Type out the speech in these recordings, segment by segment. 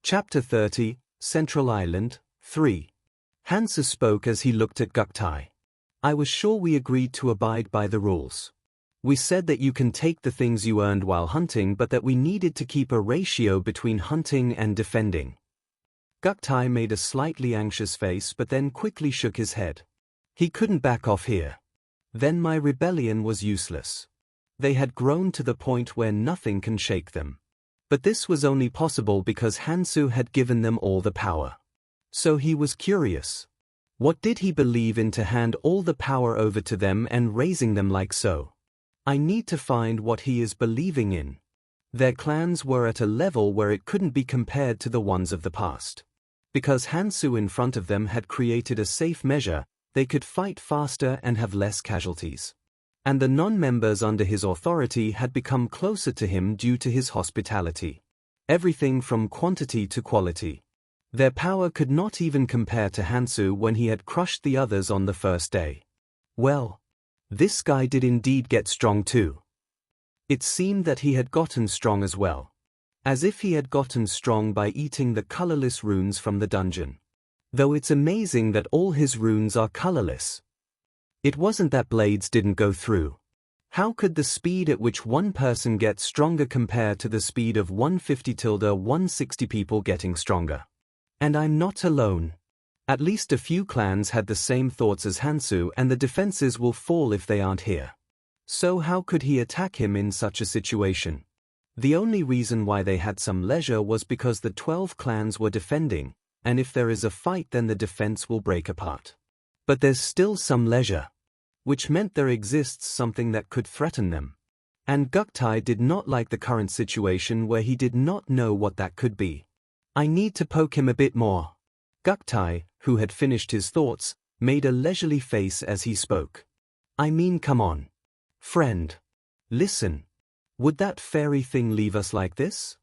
Chapter 30, Central Island, 3. Hansu spoke as he looked at Guktai. I was sure we agreed to abide by the rules. We said that you can take the things you earned while hunting, but that we needed to keep a ratio between hunting and defending. Guktai made a slightly anxious face but then quickly shook his head. He couldn't back off here. Then my rebellion was useless. They had grown to the point where nothing can shake them. But this was only possible because Hansu had given them all the power. So he was curious. What did he believe in to hand all the power over to them and raising them like so? I need to find what he is believing in. Their clans were at a level where it couldn't be compared to the ones of the past. Because Hansu in front of them had created a safe measure, they could fight faster and have less casualties. And the non-members under his authority had become closer to him due to his hospitality. Everything from quantity to quality. Their power could not even compare to Hansu when he had crushed the others on the first day. Well, this guy did indeed get strong too. It seemed that he had gotten strong as well. As if he had gotten strong by eating the colorless runes from the dungeon. Though it's amazing that all his runes are colorless. It wasn't that blades didn't go through. How could the speed at which one person gets stronger compare to the speed of 150-160 people getting stronger? And I'm not alone. At least a few clans had the same thoughts as Hansu, and the defenses will fall if they aren't here. So how could he attack him in such a situation? The only reason why they had some leisure was because the 12 clans were defending, and if there is a fight then the defense will break apart. But there's still some leisure. Which meant there exists something that could threaten them. And Guktai did not like the current situation where he did not know what that could be. I need to poke him a bit more. Guktai, who had finished his thoughts, made a leisurely face as he spoke. I mean, come on. Friend. Listen. Would that fairy thing leave us like this?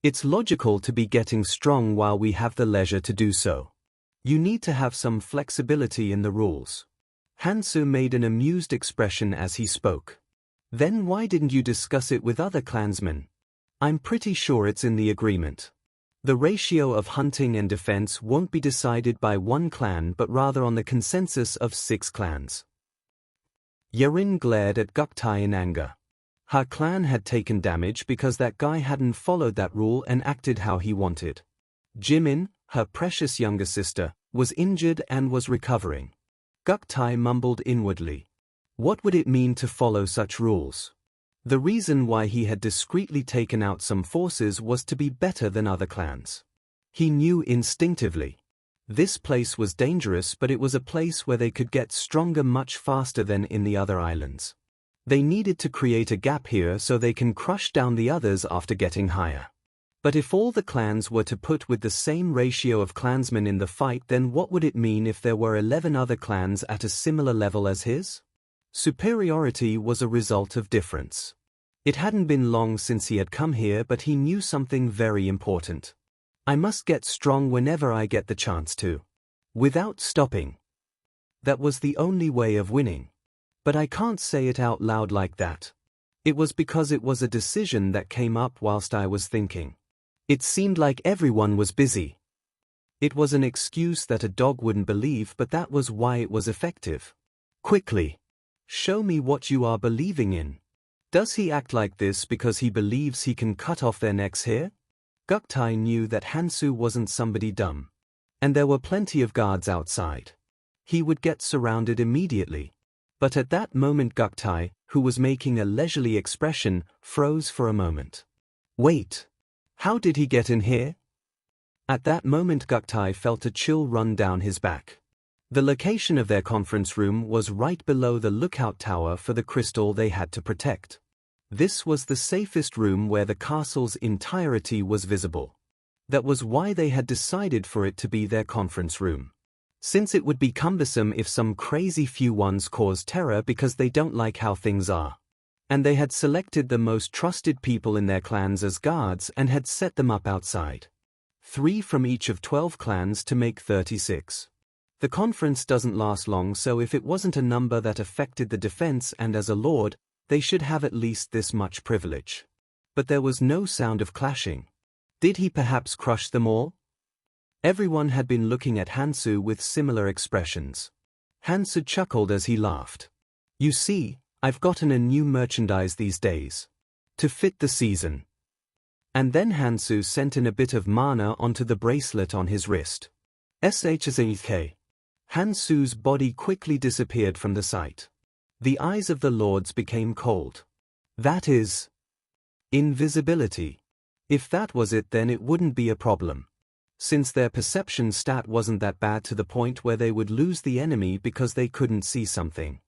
It's logical to be getting strong while we have the leisure to do so. You need to have some flexibility in the rules. Hansu made an amused expression as he spoke. Then why didn't you discuss it with other clansmen? I'm pretty sure it's in the agreement. The ratio of hunting and defense won't be decided by one clan but rather on the consensus of 6 clans. Yarin glared at Guktai in anger. Her clan had taken damage because that guy hadn't followed that rule and acted how he wanted. Jimin, her precious younger sister, was injured and was recovering. Guktai mumbled inwardly. What would it mean to follow such rules? The reason why he had discreetly taken out some forces was to be better than other clans. He knew instinctively. This place was dangerous, but it was a place where they could get stronger much faster than in the other islands. They needed to create a gap here so they can crush down the others after getting higher. But if all the clans were to put with the same ratio of clansmen in the fight, then what would it mean if there were 11 other clans at a similar level as his? Superiority was a result of difference. It hadn't been long since he had come here, but he knew something very important. I must get strong whenever I get the chance to. Without stopping. That was the only way of winning. But I can't say it out loud like that. It was because it was a decision that came up whilst I was thinking. It seemed like everyone was busy. It was an excuse that a dog wouldn't believe, but that was why it was effective. Quickly. Show me what you are believing in. Does he act like this because he believes he can cut off their necks here? Guktai knew that Hansu wasn't somebody dumb. And there were plenty of guards outside. He would get surrounded immediately. But at that moment Guktai, who was making a leisurely expression, froze for a moment. Wait. How did he get in here? At that moment Guktai felt a chill run down his back. The location of their conference room was right below the lookout tower for the crystal they had to protect. This was the safest room where the castle's entirety was visible. That was why they had decided for it to be their conference room. Since it would be cumbersome if some crazy few ones caused terror because they don't like how things are. And they had selected the most trusted people in their clans as guards and had set them up outside. 3 from each of 12 clans to make 36. The conference doesn't last long, so if it wasn't a number that affected the defense, and as a lord, they should have at least this much privilege. But there was no sound of clashing. Did he perhaps crush them all? Everyone had been looking at Hansu with similar expressions. Hansu chuckled as he laughed. You see, I've gotten a new merchandise these days. To fit the season. And then Hansu sent in a bit of mana onto the bracelet on his wrist. SHSK. Hansu's body quickly disappeared from the sight. The eyes of the lords became cold. That is invisibility. If that was it, then it wouldn't be a problem. Since their perception stat wasn't that bad to the point where they would lose the enemy because they couldn't see something.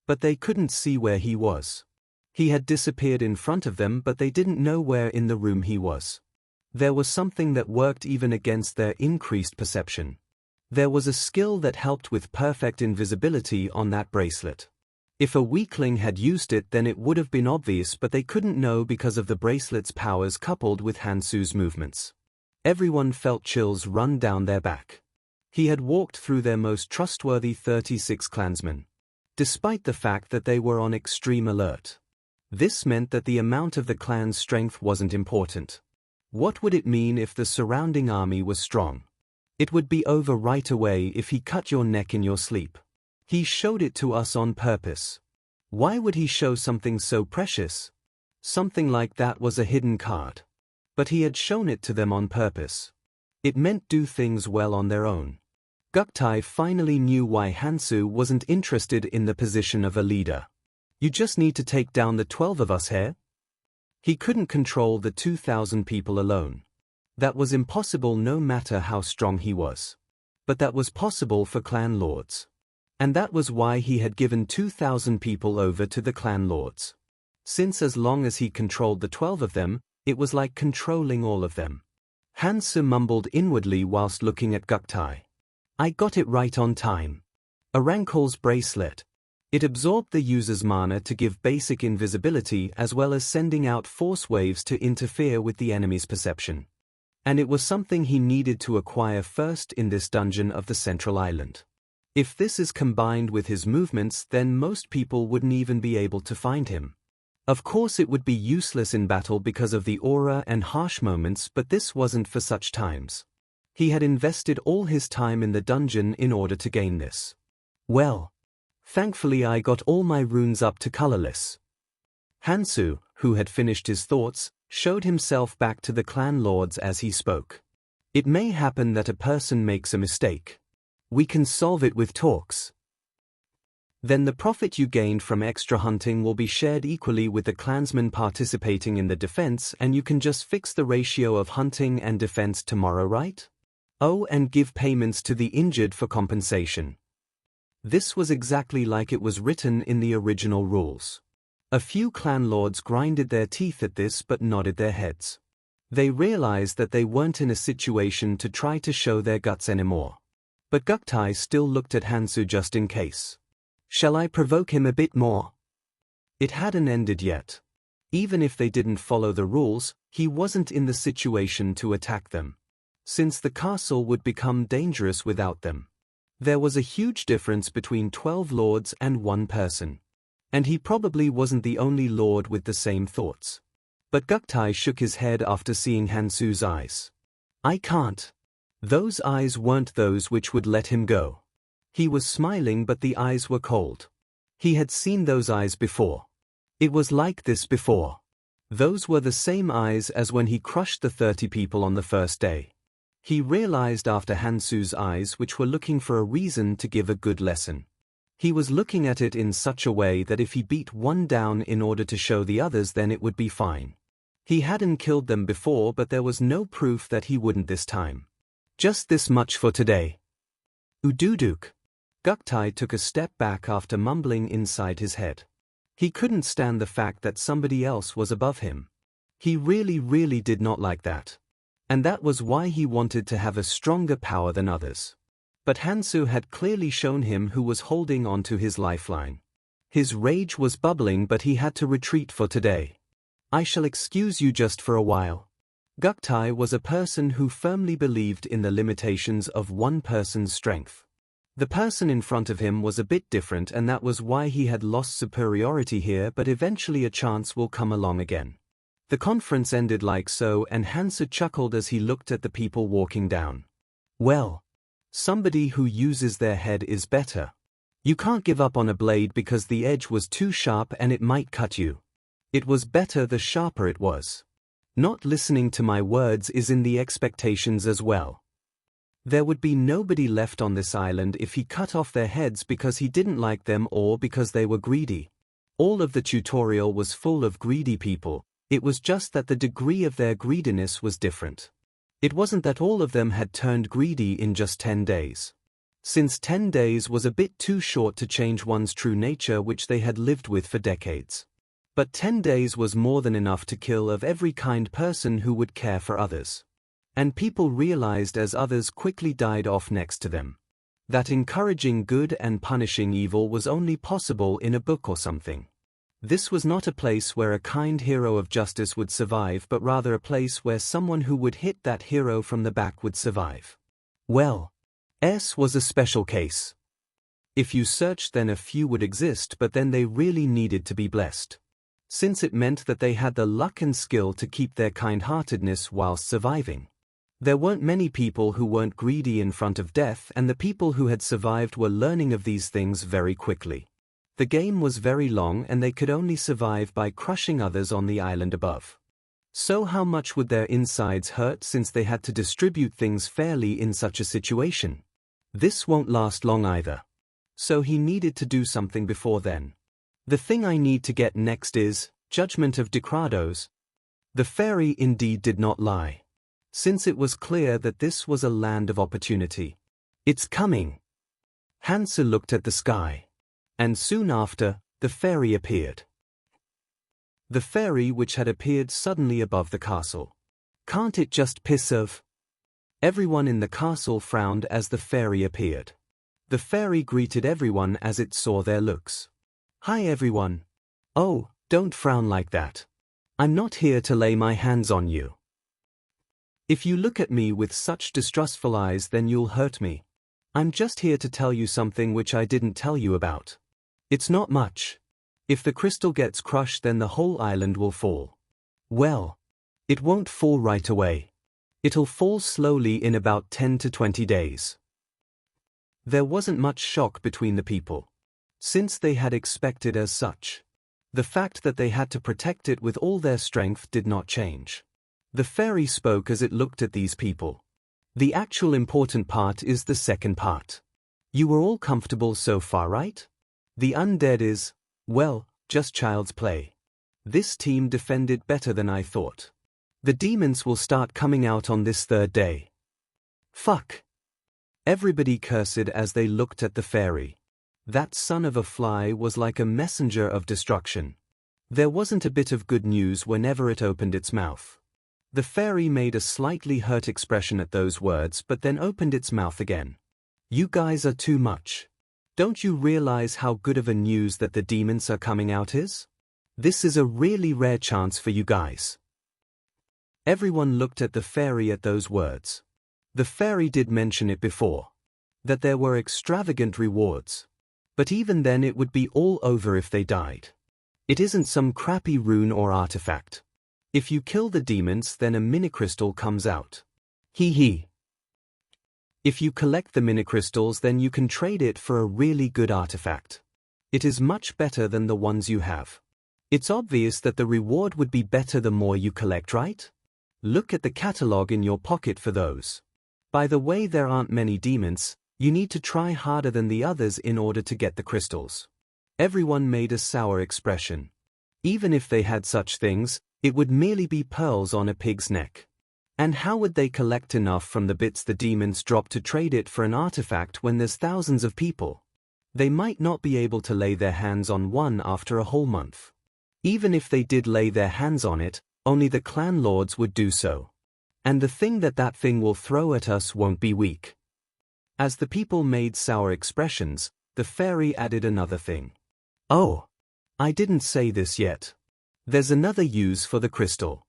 But they couldn't see where he was. He had disappeared in front of them, but they didn't know where in the room he was. There was something that worked even against their increased perception. There was a skill that helped with perfect invisibility on that bracelet. If a weakling had used it, then it would have been obvious, but they couldn't know because of the bracelet's powers coupled with Hansu's movements. Everyone felt chills run down their back. He had walked through their most trustworthy 36 clansmen. Despite the fact that they were on extreme alert. This meant that the amount of the clan's strength wasn't important. What would it mean if the surrounding army was strong? It would be over right away if he cut your neck in your sleep. He showed it to us on purpose. Why would he show something so precious? Something like that was a hidden card. But he had shown it to them on purpose. It meant do things well on their own. Guktai finally knew why Hansu wasn't interested in the position of a leader. You just need to take down the 12 of us here? He couldn't control the 2,000 people alone. That was impossible no matter how strong he was. But that was possible for clan lords. And that was why he had given 2,000 people over to the clan lords. Since as long as he controlled the 12 of them, it was like controlling all of them. Hansu mumbled inwardly whilst looking at Guktai. I got it right on time. Arankol's bracelet. It absorbed the user's mana to give basic invisibility as well as sending out force waves to interfere with the enemy's perception. And it was something he needed to acquire first in this dungeon of the central island. If this is combined with his movements, then most people wouldn't even be able to find him. Of course it would be useless in battle because of the aura and harsh moments, but this wasn't for such times. He had invested all his time in the dungeon in order to gain this. Well, thankfully I got all my runes up to colorless. Hansu, who had finished his thoughts, showed himself back to the clan lords as he spoke. It may happen that a person makes a mistake. We can solve it with talks. Then the profit you gained from extra hunting will be shared equally with the clansmen participating in the defense, and you can just fix the ratio of hunting and defense tomorrow, right? Oh, and give payments to the injured for compensation. This was exactly like it was written in the original rules. A few clan lords grinded their teeth at this but nodded their heads. They realized that they weren't in a situation to try to show their guts anymore. But Guktai still looked at Hansu just in case. Shall I provoke him a bit more? It hadn't ended yet. Even if they didn't follow the rules, he wasn't in the situation to attack them. Since the castle would become dangerous without them. There was a huge difference between 12 lords and one person. And he probably wasn't the only lord with the same thoughts. But Guktai shook his head after seeing Hansu's eyes. I can't. Those eyes weren't those which would let him go. He was smiling, but the eyes were cold. He had seen those eyes before. It was like this before. Those were the same eyes as when he crushed the 30 people on the first day. He realized after Hansu's eyes, which were looking for a reason to give a good lesson. He was looking at it in such a way that if he beat one down in order to show the others, then it would be fine. He hadn't killed them before, but there was no proof that he wouldn't this time. Just this much for today. Ududuk. Guktai took a step back after mumbling inside his head. He couldn't stand the fact that somebody else was above him. He really did not like that. And that was why he wanted to have a stronger power than others. But Hansu had clearly shown him who was holding on to his lifeline. His rage was bubbling, but he had to retreat for today. I shall excuse you just for a while. Guktai was a person who firmly believed in the limitations of one person's strength. The person in front of him was a bit different, and that was why he had lost superiority here, but eventually a chance will come along again. The conference ended like so, and Hansa chuckled as he looked at the people walking down. Well, somebody who uses their head is better. You can't give up on a blade because the edge was too sharp and it might cut you. It was better the sharper it was. Not listening to my words is in the expectations as well. There would be nobody left on this island if he cut off their heads because he didn't like them or because they were greedy. All of the tutorial was full of greedy people, it was just that the degree of their greediness was different. It wasn't that all of them had turned greedy in just 10 days. Since 10 days was a bit too short to change one's true nature which they had lived with for decades. But 10 days was more than enough to kill of every kind person who would care for others. And people realized as others quickly died off next to them, that encouraging good and punishing evil was only possible in a book or something. This was not a place where a kind hero of justice would survive, but rather a place where someone who would hit that hero from the back would survive. Well, S was a special case. If you searched, then a few would exist, but then they really needed to be blessed. Since it meant that they had the luck and skill to keep their kind-heartedness whilst surviving. There weren't many people who weren't greedy in front of death, and the people who had survived were learning of these things very quickly. The game was very long and they could only survive by crushing others on the island above. So how much would their insides hurt since they had to distribute things fairly in such a situation? This won't last long either. So he needed to do something before then. The thing I need to get next is Judgment of Decrados. The fairy indeed did not lie. Since it was clear that this was a land of opportunity. It's coming. Hansa looked at the sky. And soon after, the fairy appeared. The fairy which had appeared suddenly above the castle. Can't it just piss off? Everyone in the castle frowned as the fairy appeared. The fairy greeted everyone as it saw their looks. Hi everyone. Oh, don't frown like that. I'm not here to lay my hands on you. If you look at me with such distrustful eyes, then you'll hurt me. I'm just here to tell you something which I didn't tell you about. It's not much. If the crystal gets crushed, then the whole island will fall. Well, it won't fall right away. It'll fall slowly in about 10 to 20 days. There wasn't much shock between the people, since they had expected as such. The fact that they had to protect it with all their strength did not change. The fairy spoke as it looked at these people. The actual important part is the second part. You were all comfortable so far, right? The undead is, well, just child's play. This team defended better than I thought. The demons will start coming out on this third day. Fuck. Everybody cursed as they looked at the fairy. That son of a fly was like a messenger of destruction. There wasn't a bit of good news whenever it opened its mouth. The fairy made a slightly hurt expression at those words, but then opened its mouth again. You guys are too much. Don't you realize how good of a news that the demons are coming out is? This is a really rare chance for you guys. Everyone looked at the fairy at those words. The fairy did mention it before, that there were extravagant rewards. But even then it would be all over if they died. It isn't some crappy rune or artifact. If you kill the demons, then a minicrystal comes out. Hee hee. If you collect the minicrystals, then you can trade it for a really good artifact. It is much better than the ones you have. It's obvious that the reward would be better the more you collect, right? Look at the catalog in your pocket for those. By the way, there aren't many demons. You need to try harder than the others in order to get the crystals. Everyone made a sour expression. Even if they had such things, it would merely be pearls on a pig's neck. And how would they collect enough from the bits the demons drop to trade it for an artifact when there's thousands of people? They might not be able to lay their hands on one after a whole month. Even if they did lay their hands on it, only the clan lords would do so. And the thing that thing will throw at us won't be weak. As the people made sour expressions, the fairy added another thing. Oh, I didn't say this yet. There's another use for the crystal.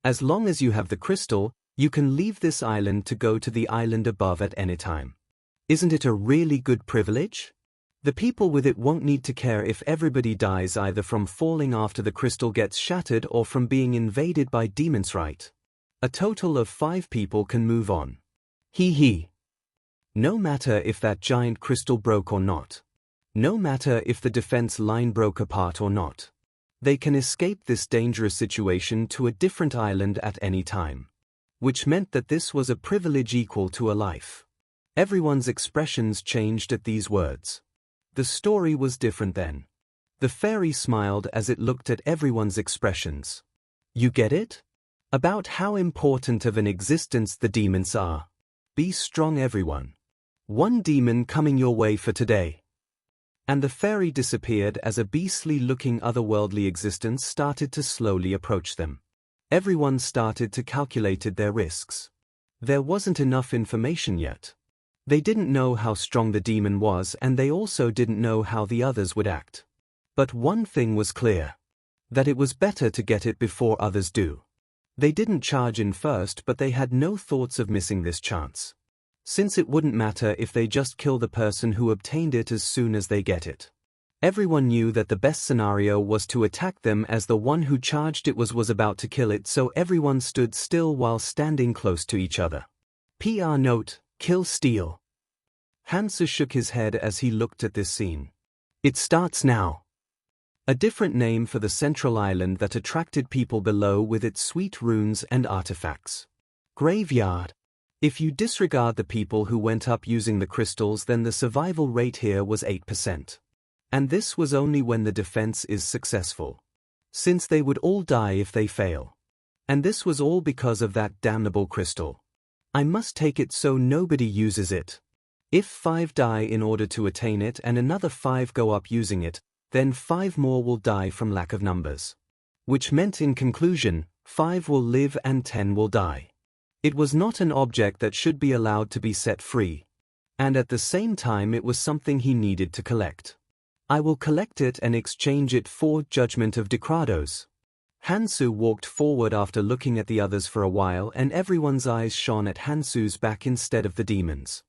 As long as you have the crystal, you can leave this island to go to the island above at any time. Isn't it a really good privilege? The people with it won't need to care if everybody dies either from falling after the crystal gets shattered or from being invaded by demons, right? A total of 5 people can move on. Hee. No matter if that giant crystal broke or not. No matter if the defense line broke apart or not. They can escape this dangerous situation to a different island at any time. Which meant that this was a privilege equal to a life. Everyone's expressions changed at these words. The story was different then. The fairy smiled as it looked at everyone's expressions. You get it? About how important of an existence the demons are. Be strong, everyone. One demon coming your way for today. And the fairy disappeared as a beastly-looking otherworldly existence started to slowly approach them. Everyone started to calculate their risks. There wasn't enough information yet. They didn't know how strong the demon was, and they also didn't know how the others would act. But one thing was clear. That it was better to get it before others do. They didn't charge in first, but they had no thoughts of missing this chance. Since it wouldn't matter if they just kill the person who obtained it as soon as they get it. Everyone knew that the best scenario was to attack them as the one who charged it was about to kill it, so everyone stood still while standing close to each other. PR note: kill steal. Hansa shook his head as he looked at this scene. It starts now. A different name for the central island that attracted people below with its sweet runes and artifacts. Graveyard. If you disregard the people who went up using the crystals, then the survival rate here was 8%. And this was only when the defense is successful. Since they would all die if they fail. And this was all because of that damnable crystal. I must take it so nobody uses it. If 5 die in order to attain it and another 5 go up using it, then 5 more will die from lack of numbers. Which meant in conclusion, 5 will live and 10 will die. It was not an object that should be allowed to be set free. And at the same time it was something he needed to collect. I will collect it and exchange it for Judgment of Decrados. Hansu walked forward after looking at the others for a while, and everyone's eyes shone at Hansu's back instead of the demons.